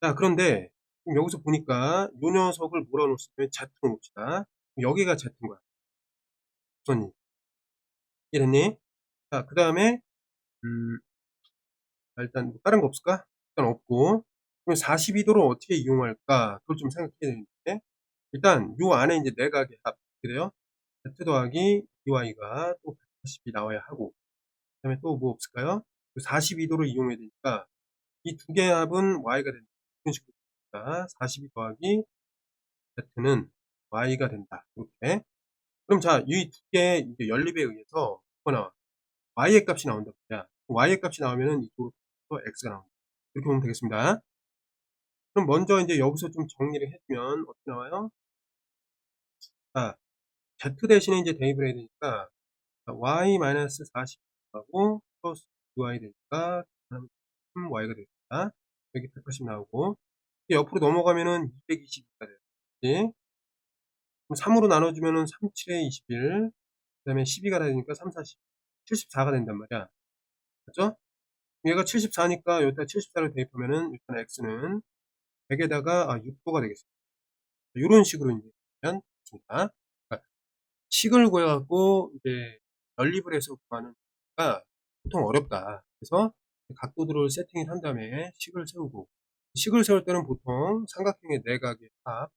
자, 그런데 지금 여기서 보니까 요 녀석을 뭐라 놓을 수 있냐면 z로 놓읍시다. 여기가 z인 거야. 선이. 이해됐니? 자, 그 다음에 일단 뭐 다른 거 없을까? 일단 없고. 그럼 42도를 어떻게 이용할까? 그걸 좀 생각해야 되는데 일단 요 안에 이제 내각의 합 어떻게 돼요? z 더하기 2y가 또 180이 나와야 하고 그다음에 또 뭐 없을까요? 42도를 이용해야 되니까 이 두 개의 합은 y가 된다. 이런 식으로 됩니다. 42 더하기 z는 y가 된다. 이렇게. 그럼 자, 이 두 개의 이제 연립에 의해서 뭐가 나와? y의 값이 나온단 말이야. y의 값이 나오면은 이쪽으로 x가 나온다. 이렇게 보면 되겠습니다. 그럼 먼저 이제 여기서 좀 정리를 해주면 어떻게 나와요? 자, z 대신에 이제 대입을 해야 되니까 y-40 하고 플러스 2y 되니까 3y가 되겠다. 여기 180 나오고 옆으로 넘어가면은 220가 돼요. 그치? 그럼 3으로 나눠주면은 3, 7에 21, 그 다음에 12가 되니까 3, 40, 74가 된단 말이야. 맞죠? 얘가 74니까 여기다 74를 대입하면은 일단 x는 100에다가 6도가 되겠습니다. 이런 식으로 이제 하면 됩니다. 그러니까 식을 구해갖고 이제 연립을 해서 구하는 가 보통 어렵다. 그래서 각도들을 세팅을 한 다음에 식을 세우고 식을 세울 때는 보통 삼각형의 내각의 합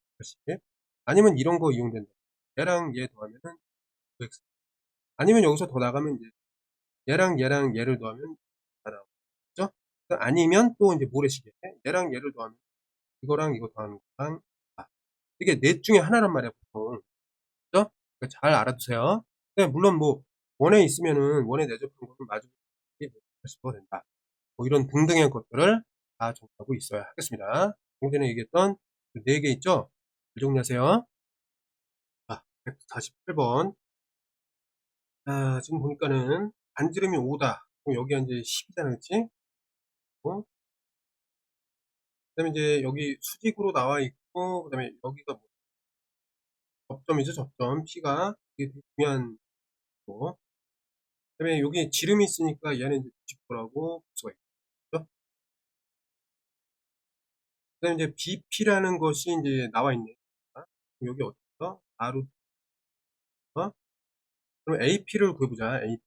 아니면 이런 거 이용된다. 얘랑 얘 더하면은 x 아니면 여기서 더 나가면 이제 얘랑 얘를 더하면 다 나오고 그죠? 아니면 또 이제 모래시계 얘랑 얘를 더하면 이거랑 이거 더하는 거랑 이게 넷 중에 하나란 말이야 보통. 그죠? 그러니까 잘 알아두세요. 근데 물론 뭐 원에 있으면은 원에 내접한 거는 마주보기 하셔도 된다. 뭐 이런 등등의 것들을 다 정하고 있어야 하겠습니다. 좀 전에 얘기했던 그 4개 있죠? 잘 정리하세요. 자, 148번. 자, 지금 보니까는 반지름이 5다. 그럼 여기가 이제 10이잖아, 그치? 그 다음에 이제 여기 수직으로 나와 있고, 그 다음에 여기가 뭐 접점이죠, 접점. P가. 이게 되게 중요한 거. 그 다음에 여기 지름이 있으니까 얘는 이제 90도라고 볼 수가 있죠. 그 다음에 이제 BP라는 것이 이제 나와 있네. 여기 어디서? R루트. 그럼 AP를 구해보자. AP.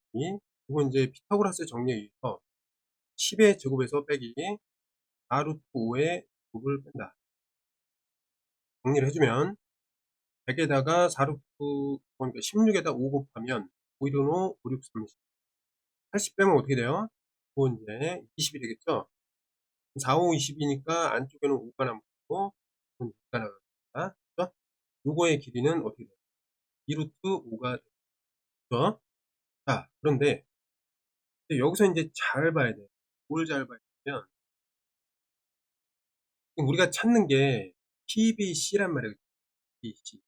이건 이제 피타고라스 정리에 의해서 10의 제곱에서 빼기 R루트 5의 제곱을 뺀다. 정리를 해주면 100에다가 4루트, 그러니까 16에다 5 곱하면 5, 1, 5, 5, 6, 30. 80 빼면 어떻게 돼요? 그건 이제 20이 되겠죠? 4, 5, 20이니까 안쪽에는 5가 남고, 그건 6가 나갑니다. 그죠? 요거의 길이는 어떻게 돼요? 2루트 5가 되죠? 자, 그런데 이제 여기서 이제 잘 봐야 돼요. 뭘 잘 봐야 되냐면, 우리가 찾는 게 PBC란 말이에요. PBC.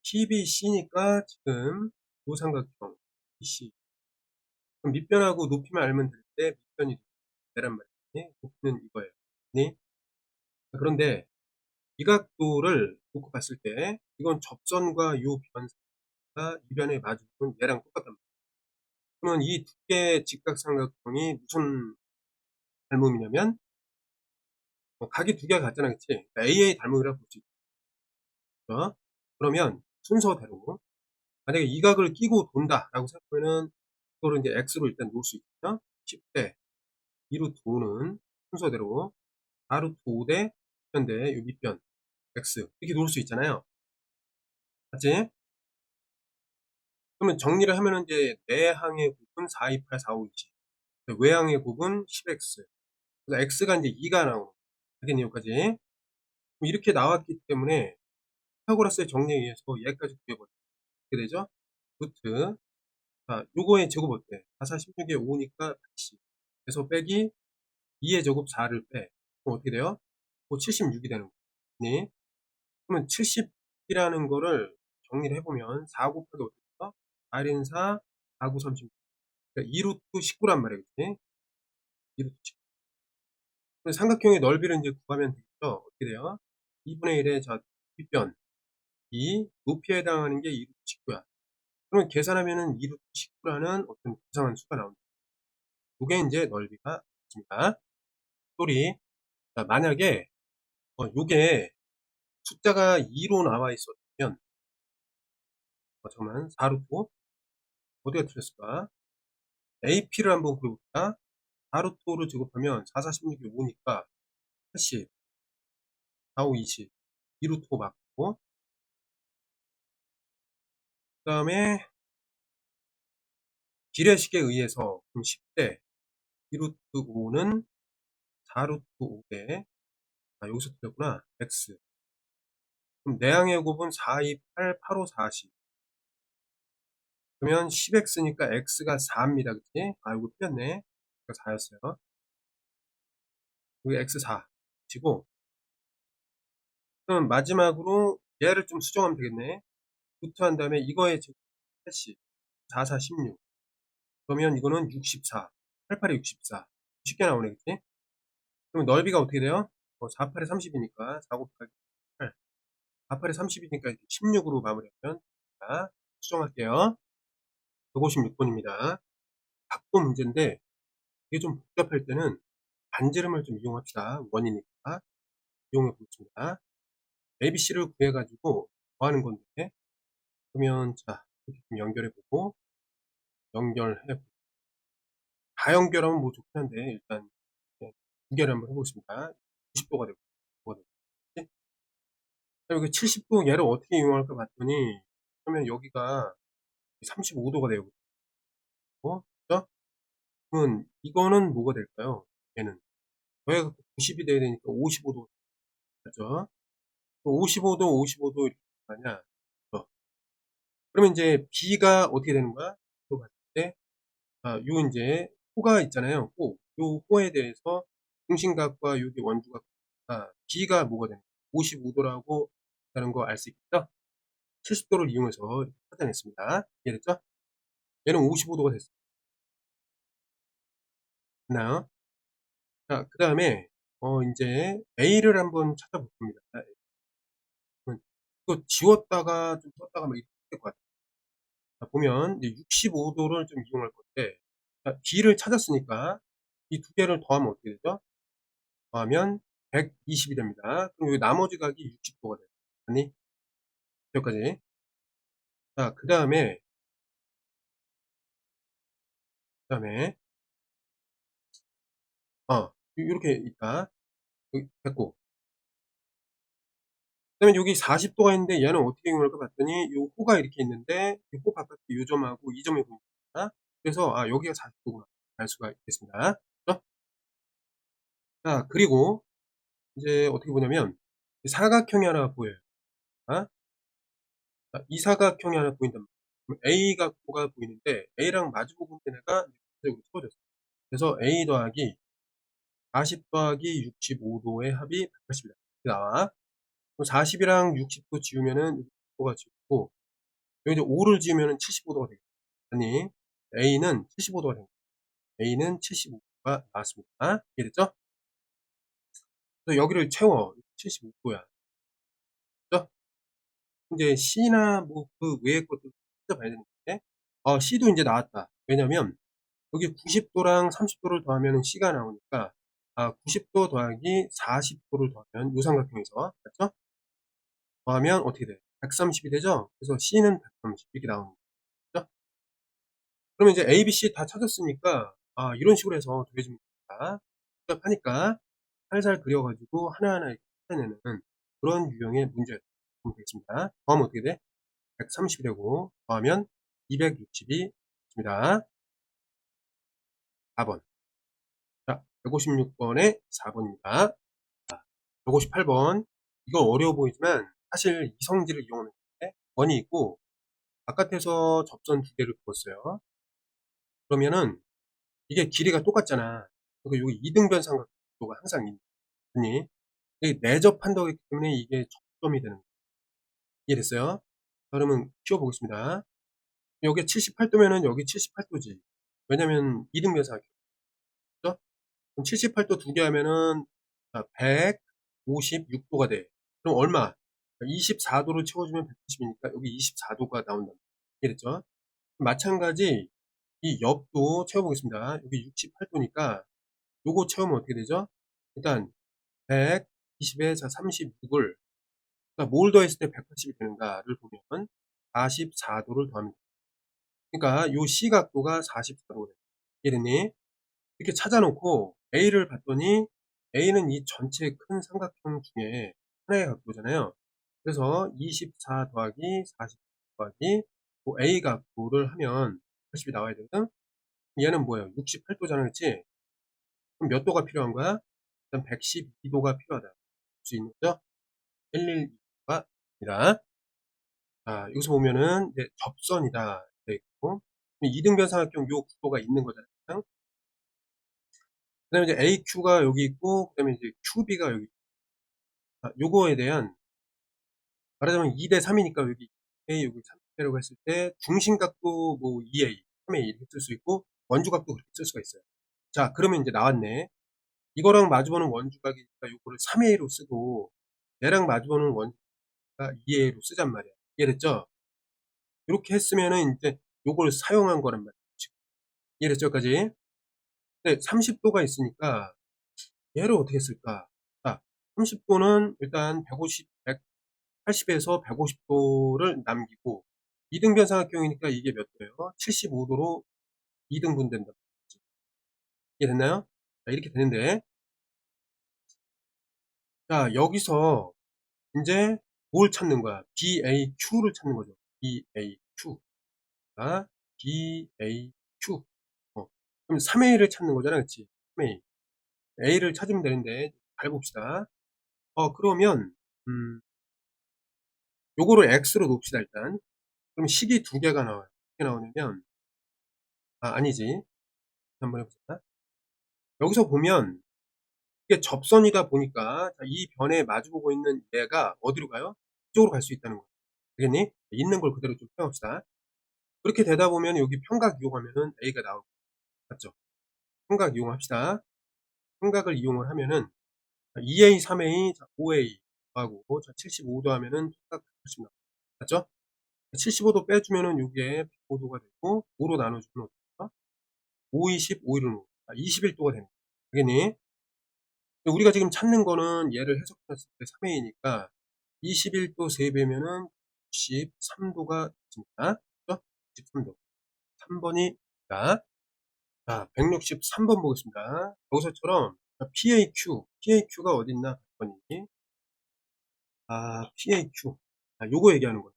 PBC니까 지금 도삼각형 BC. 그럼 밑변하고 높이만 알면 될 때 밑변이 되란 말이지. 높이는 이거예요. 네? 그런데 이 각도를 놓고 봤을 때 이건 접선과 요 변사가 이 변에 마주보면 얘랑 똑같단 말이에요. 그러면 이 두 개의 직각삼각형이 무슨 닮음이냐면 각이 두 개가 같잖아. 그치? 그러니까 AA 닮음이라고 볼 수 있죠. 그러면 순서대로 만약에 이 각을 끼고 돈다라고 생각하면은 이거를 이제 x로 일단 놓을 수 있죠. 10대 2루트 5는 순서대로 4루트 5대 현대 요 밑변 x 이렇게 놓을 수 있잖아요. 맞지? 그러면 정리를 하면은 이제 내항의 곱은 4, 2, 8, 4, 5, 20. 외항의 곱은 10x. 그래서 x가 이제 2가 나오는 알겠니? 여기까지. 그럼 이렇게 나왔기 때문에 피타고라스의 정리에 의해서 얘까지 구해버려. 어떻게 되죠? 루트. 자, 요거의 제곱 어때? 4, 4, 16에 5니까 80. 그래서 빼기 2의 제곱 4를 빼. 그럼 어떻게 돼요? 76이 되는 거니? 그러면 70이라는 거를 정리를 해보면 4 곱하기 어떻게 돼요? 4인 4, 4, 9, 36. 그러니까 2루트 19란 말이야, 그치? 2루트 19. 그래서 삼각형의 넓이를 이제 구하면 되겠죠? 어떻게 돼요? 2분의 1의 자, 뒷변. 이 높이에 해당하는 게 2루트 19야. 그러면 계산하면은 2루트 19라는 어떤 이상한 수가 나온다. 이게 이제 넓이가 있습니다. 소리. 자, 만약에, 요게 숫자가 2로 나와 있었다면, 잠깐만, 4루트 5? 어디가 틀렸을까? AP를 한번 구해볼까? 4루트 5를 제곱하면 4, 4, 16이 5니까 80, 4, 5, 20. 2루트 5 맞고, 그 다음에 비례식에 의해서 그럼 10대 2루트 5는 4루트 5대 여기서 틀렸구나. x. 그럼 내항의 곱은 4, 2, 8, 8, 5, 40. 그러면 10x니까 x가 4입니다. 그치? 이거 틀렸네. 이거 4였어요. 여기 x 4. 치고. 그럼 마지막으로 얘를 좀 수정하면 되겠네. 루트 한 다음에 이거의 제곱 80. 4, 4, 16. 그러면 이거는 64. 8, 8에 64. 쉽게 나오네. 그치? 그럼 넓이가 어떻게 돼요? 4, 8에 30이니까 4 곱하기 8. 4, 8에 30이니까 16으로 마무리하면 됩니다. 수정할게요. 156번입니다. 각도 문제인데 이게 좀 복잡할 때는 반지름을 좀 이용합시다. 원이니까 이용해 보겠습니다. ABC를 구해가지고 뭐 하는 건데 그러면 자 이렇게 좀 연결해 보고 연결해 보고 다 연결하면 뭐 좋긴 한데 일단 연결을 한번 해보겠습니다. 90도가 되고 90도가 되고 그리고 70도 얘를 어떻게 이용할까 봤더니 그러면 여기가 35도가 되고 그죠? 그러면 이거는 뭐가 될까요? 얘는 여기가 90이 돼야 되니까 55도 맞죠? 55도 55도 이렇게 하냐 그러면 이제 B가 어떻게 되는 거야? 또 봤을 때 요 이제 호가 있잖아요. 호. 요 호에 대해서 중심각과 여기 원주각과 B가 뭐가 되는 거야? 55도라고 하는 거 알 수 있겠죠? 70도를 이용해서 찾아냈습니다. 이해됐죠? 얘는 55도가 됐어요. 됐나요? 자, 그 다음에 이제 A를 한번 찾아볼 겁니다. 이거 지웠다가 좀 썼다가 막 이렇게 될 것 같아요. 자, 보면 이제 65도를 좀 이용할 건데 자, B를 찾았으니까 이 두 개를 더하면 어떻게 되죠? 더하면 120이 됩니다. 그럼 여기 나머지 각이 60도가 돼요. 아니? 여기까지. 자, 그 다음에, 이렇게 있다. 여기 됐고. 그 다음에 여기 40도가 있는데 얘는 어떻게 이용할까 봤더니 요 호가 이렇게 있는데 이 호 바깥에 요 점하고 이 점이 보입니다. 그래서 여기가 40도구나 알 수가 있겠습니다. 그렇죠? 자, 그리고 이제 어떻게 보냐면 사각형이 하나 보여요. 자, 이 사각형이 하나 보인단 말이에요. 그럼 A가 보이는데 A랑 마주보고 있는 애가 이쪽으로 틀어졌어요. 그래서 A 더하기 40 더하기 65도의 합이 180이다. 나와. 그럼 40이랑 60도 지우면은 65가 지우고 여기 이제 5를 지우면은 75도가 되겠다. 아니 A는 75도가 됩니다. A는 75도가 나왔습니다. 이해됐죠? 그래서 여기를 채워 75도야. 그죠? 이제 C나 뭐 그 외의 것도 찾아봐야 되는데 C도 이제 나왔다. 왜냐면 여기 90도랑 30도를 더하면 C가 나오니까 90도 더하기 40도를 더하면 요 삼각형에서 맞죠? 더하면 어떻게 돼요? 130이 되죠? 그래서 C는 130 이렇게 나오는 거죠. 그러면 이제 A, B, C 다 찾았으니까 이런 식으로 해서 더해주면 됩니다. 복잡하니까 살살 그려가지고 하나하나 이렇게 찾아내는 그런 유형의 문제였으면 되겠습니다. 더하면 어떻게 돼? 130이 되고 더하면 260이 됩니다. 4번. 자, 156번에 4번입니다. 158번. 이거 어려워 보이지만 사실 이성질을 이용하면 원이 있고 바깥에서 접선 두 개를 그었어요. 그러면은 이게 길이가 똑같잖아. 그리고 여기 이등변 삼각도가 항상 있니? 이게 내접한다고 했기 때문에 이게 접점이 되는 거예요. 이해됐어요? 그러면 키워보겠습니다. 여기 78도면은 여기 78도지. 왜냐면 이등변 삼각형. 그죠? 그럼 78도 두 개 하면은 156도가 돼. 그럼 얼마? 24도를 채워주면 180이니까 여기 24도가 나온다. 이해됐죠? 마찬가지 이 옆도 채워보겠습니다. 여기 68도니까 요거 채우면 어떻게 되죠? 일단 120에 36을 그러니까 뭘 더했을 때 180이 되는가를 보면 44도를 더하면 돼요. 그러니까 요 C각도가 44도가 돼요. 이해됐니? 이렇게 찾아놓고 A를 봤더니 A는 이 전체 큰 삼각형 중에 하나의 각도잖아요. 그래서 24 더하기 40 더하기 A 각도를 하면 80이 나와야 되거든. 얘는 뭐예요? 68도잖아, 그렇지? 그럼 몇 도가 필요한 거야? 일단 112도가 필요하다. 볼 수 있는 거죠? 112도가 입니다. 자, 여기서 보면은 이제 접선이다 되어 있고 이등변 삼각형 요 구도가 있는 거잖아요. 그다음에 이제 AQ가 여기 있고 그다음에 이제 QB가 여기 요거에 대한 말하자면 2대 3이니까 여기 A 여기 3대라고 했을 때 중심각도 뭐 2A, 3A 이렇게 쓸 수 있고 원주각도 그렇게 쓸 수가 있어요. 자, 그러면 이제 나왔네. 이거랑 마주보는 원주각이니까 요거를 3A로 쓰고 얘랑 마주보는 원주각이 2A로 쓰잔 말이야. 이해됐죠? 이렇게 했으면은 이제 요걸 사용한 거란 말이야. 이해됐죠? 까지? 근데 30도가 있으니까 얘를 어떻게 쓸까? 자, 30도는 일단 150, 180에서 150도를 남기고 이등변 삼각형이니까 이게 몇 도예요? 75도로 2등분 된다. 이해됐나요? 자, 이렇게 되는데 자, 여기서 이제 뭘 찾는 거야? BAQ를 찾는 거죠. BAQ. 자, BAQ. 그럼 3A를 찾는 거잖아, 그치? 3A. A를 찾으면 되는데, 잘 봅시다. 그러면, 요거를 X로 놓읍시다, 일단. 그럼 식이 두 개가 나와요. 어떻게 나오냐면, 아니지. 한번 해보자. 여기서 보면, 이게 접선이다 보니까, 이 변에 마주보고 있는 얘가 어디로 가요? 이쪽으로 갈 수 있다는 거예요. 되겠니? 있는 걸 그대로 좀 표현합시다. 그렇게 되다 보면 여기 평각 이용하면은 A가 나올 거예요. 맞죠? 평각 이용합시다. 평각을 이용을 하면은 2A, 3A, 5A 하고 75도 하면은 평각 180 나와요. 맞죠? 75도 빼주면은 요게 105도가 되고 5로 나눠주면 어떨까? 5, 20, 5, 1은 5. 21도가 되는 거예요. 알겠니? 우리가 지금 찾는 거는 얘를 해석했을 때 3A니까 21도 3배면은 93도가 됩니다. 그죠? 93도. 3번이다. 자, 163번 보겠습니다. 여기서처럼 PAQ가 어딨나 봤더니 PAQ. 요거 얘기하는 거예요.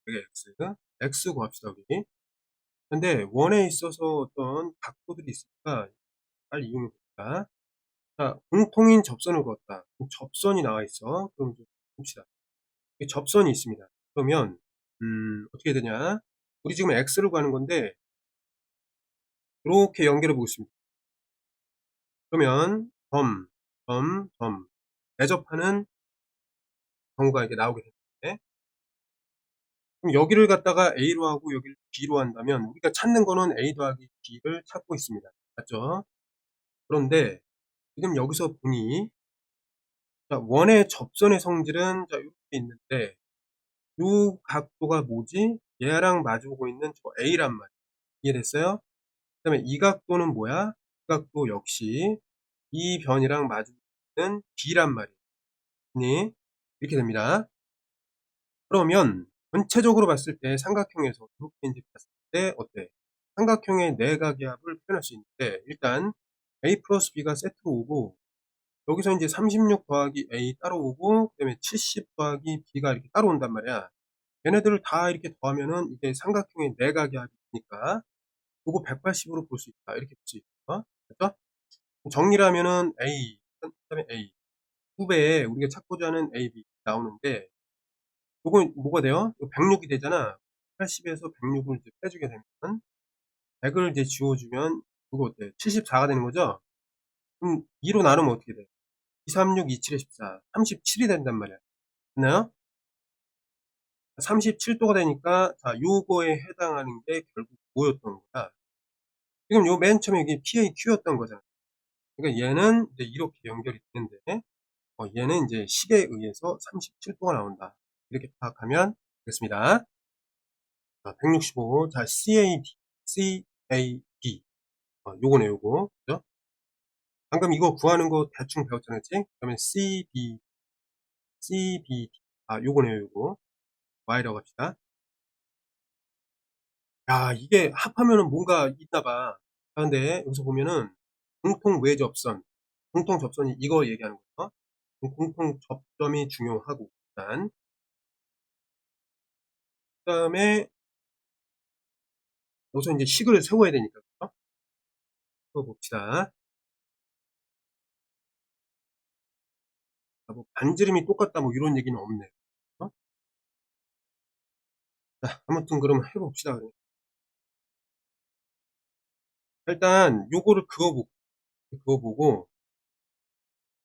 이게 X 구합시다, 우리. 근데 원에 있어서 어떤 각도들이 있으니까 빨리 이용해 봅시다. 자, 공통인 접선을 그었다. 접선이 나와 있어. 그럼 좀 봅시다. 접선이 있습니다. 그러면 어떻게 되냐? 우리 지금 X를 구하는 건데 이렇게 연결해 보겠습니다. 그러면 대접하는 경우가 이렇게 나오게 되는데 그럼 여기를 갖다가 A로 하고 여기를 B로 한다면 우리가 찾는 거는 A 더하기 B를 찾고 있습니다. 맞죠? 그런데 지금 여기서 보니 원의 접선의 성질은 이렇게 있는데 요 각도가 뭐지? 얘랑 마주보고 있는 저 A란 말이에요. 이해됐어요? 그 다음에 이 각도는 뭐야? 이 각도 역시 이 변이랑 마주보는 B란 말이에요. 네. 이렇게 됩니다. 그러면 전체적으로 봤을 때 삼각형에서 이렇게 인제 봤을 때 어때? 삼각형의 내각의 합을 표현할 수 있는데 일단 A 플러스 B가 세트로 오고 여기서 인제 36 더하기 A 따로 오고 그다음에 70 더하기 B가 이렇게 따로 온단 말이야. 얘네들을 다 이렇게 더하면은 이게 삼각형의 내각의 합이니까 요거 180 으로 볼 수 있다. 이렇게 볼 수 있어. 됐죠? 정리를 하면은 A 그다음에 A 2배에 우리가 찾고자 하는 AB 나오는데 요건 뭐가 돼요? 106이 되잖아. 80 에서 106을 이제 빼주게 되면 100을 이제 지워주면 그거 어때? 74가 되는 거죠? 그럼 2로 나누면 어떻게 돼? 2, 3, 6, 2, 7에 14. 37이 된단 말이야. 됐나요? 37도가 되니까 자 요거에 해당하는 게 결국 뭐였던 거야? 지금 요 맨 처음에 이게 PAQ였던 거잖아. 그러니까 얘는 이제 이렇게 연결이 되는데 얘는 인제 식에 의해서 37도가 나온다. 이렇게 파악하면 되겠습니다. 자 165 자 CAD 요거네 요거. 그죠? 방금 이거 구하는 거 대충 배웠잖아. 그치? 그다음에 CBD 요거네요 요거. Y라고 합시다. 야 이게 합하면은 뭔가 있나 봐. 자 근데 여기서 보면은 공통 외접선, 공통 접선이 이거 얘기하는 거죠. 공통 접점이 중요하고 일단 그다음에 여기서 인제 식을 세워야 되니까 그죠? 세워 봅시다. 뭐 반지름이 똑같다 뭐 이런 얘기는 없네. 어? 자 아무튼 그럼 해 봅시다 그럼. 일단 요거를 그어 보고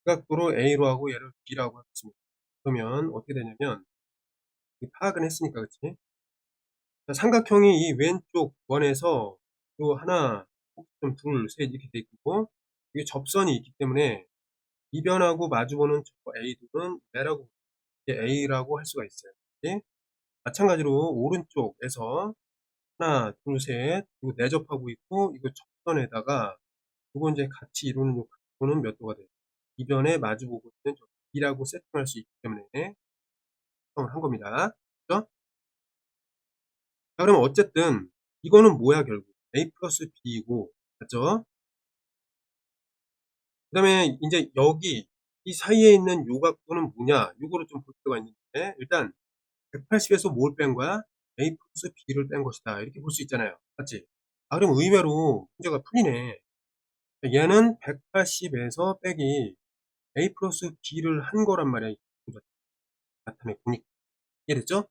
시각도로 A로 하고 얘를 B라고 하겠습니다. 그러면 어떻게 되냐면 파악은 했으니까 그치? 자 삼각형이 이 왼쪽 원에서 요 하나, 꼭지점 둘, 셋 이렇게 돼 있고 이게 접선이 있기 때문에 이 변하고 마주보는 저 A2는 얘라고 이게 A라고 할 수가 있어요. 그치? 마찬가지로 오른쪽에서 하나, 둘, 셋 그리고 내접하고 있고 이거 접선에다가 요거 인제 같이 이루는 요 각도는 몇 도가 돼요? 이 변에 마주보고 있는 저 B라고 세팅할 수 있기 때문에 설정을 한 겁니다. 그죠? 자 그럼 어쨌든 이거는 뭐야 결국 A 플러스 B이고 맞죠? 그다음에 인제 여기 이 사이에 있는 요 각도는 뭐냐 요거를 좀 볼 필요가 있는데 일단 180 에서 뭘 뺀 거야? A 플러스 B를 뺀 것이다. 이렇게 볼 수 있잖아요. 맞지? 그럼 의외로 문제가 풀리네. 얘는 180 에서 빼기 A 플러스 B를 한 거란 말이야. 이 나타내 보니까. 이해됐죠?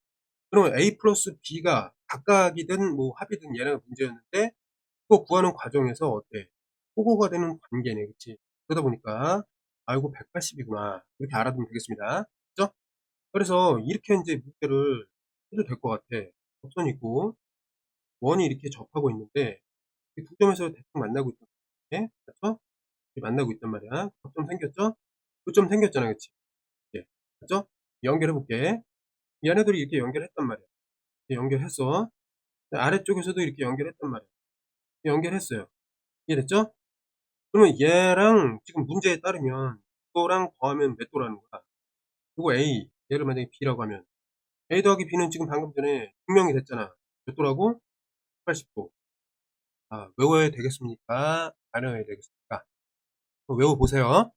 그러면 A 플러스 B가 각각이든 뭐 합이든 얘네가 문제였는데 그거 구하는 과정에서 어때? 호구가 되는 관계네. 그치? 그러다 보니까 이거 180 이구나. 이렇게 알아두면 되겠습니다. 그죠? 그래서 이렇게 인제 문제를 해도 될 것 같아. 접선이 있고 원이 이렇게 접하고 있는데 이 두 점에서 대충 만나고 있단 말이야. 그쵸? 이렇게 만나고 있단 말이야. 접점 생겼죠? 교점 생겼잖아. 그치? 예. 그죠? 연결해 볼게. 얘네들이 이렇게 연결했단 말이야. 이렇게 연결했어. 아래쪽에서도 이렇게 연결했단 말이야. 연결했어요. 이해됐죠? 그러면 얘랑 지금 문제에 따르면 이거랑 더하면 몇 도라는 거야? 이거 A, 얘를 만약에 B라고 하면 A 더하기 B는 지금 방금 전에 증명이 됐잖아. 몇 도라고? 80도. 외워야 되겠습니까? 안 외워야 되겠습니까? 외워보세요.